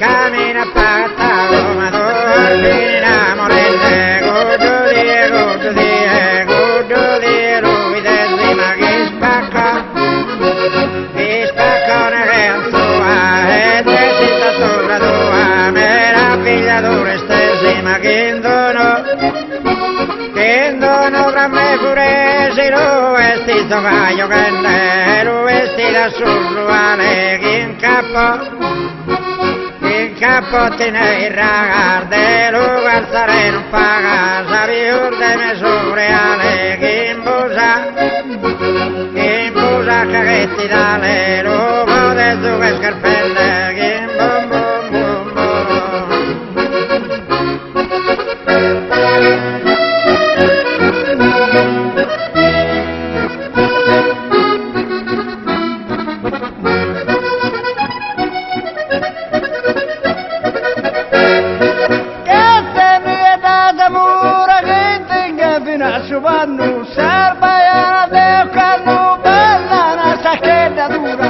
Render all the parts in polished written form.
Camina pata come dormina morelle, guardo di lui decima che spacca nel sua e recitatura tua, meraviglia d'urestesima che indono fra me pure se lo vestito caio che lo vestita sul ruale che Capote nei ragazzi, lo guardare non paga, sapiur de misure ale, che imbusa caghetti dale, lo vode su che scarpelle, che bom bom bom vanno serba e de canno bella una sacchetta dura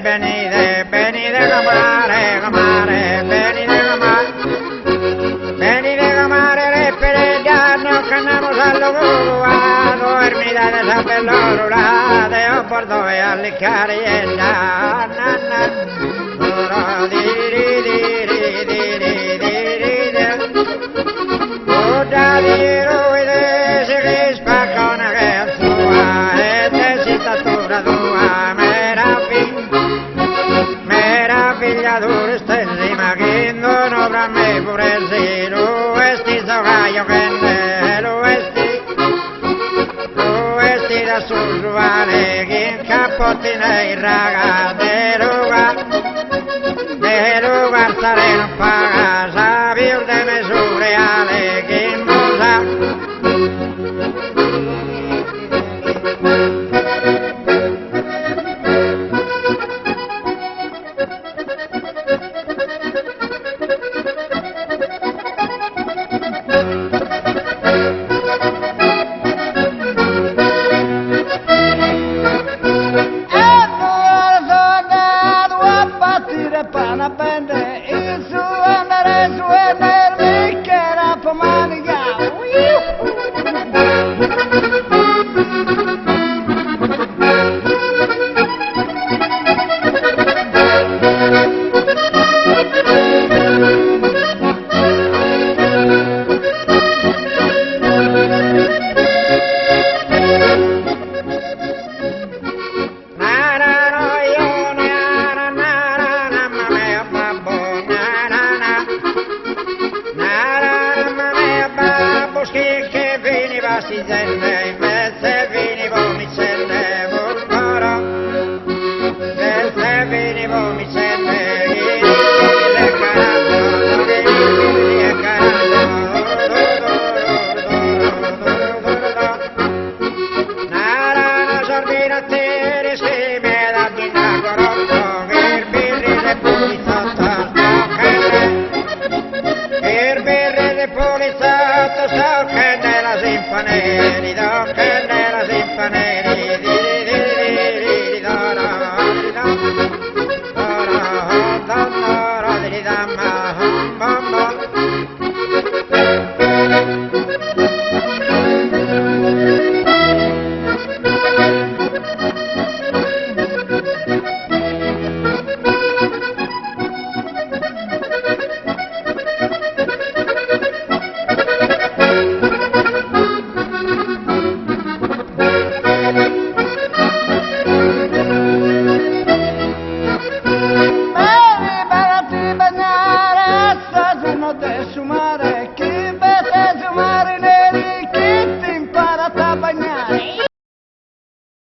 venite comare cannamos al logoro a dormida de San Peloro la de Oporto e alle carienda meraviglia d'urestesima che non avrà me pure se lo vestito caio che da sul ruale che in capotti nei ragazzi de lugar stare non paga sapiur de misure ale che in pana bende il suo andare su e nel bicchiere pomanica che veniva si zenne, invece venivo mi zenne, mormoro, invece venivo mi zenne, le carato, le carato, nara, sorbina te,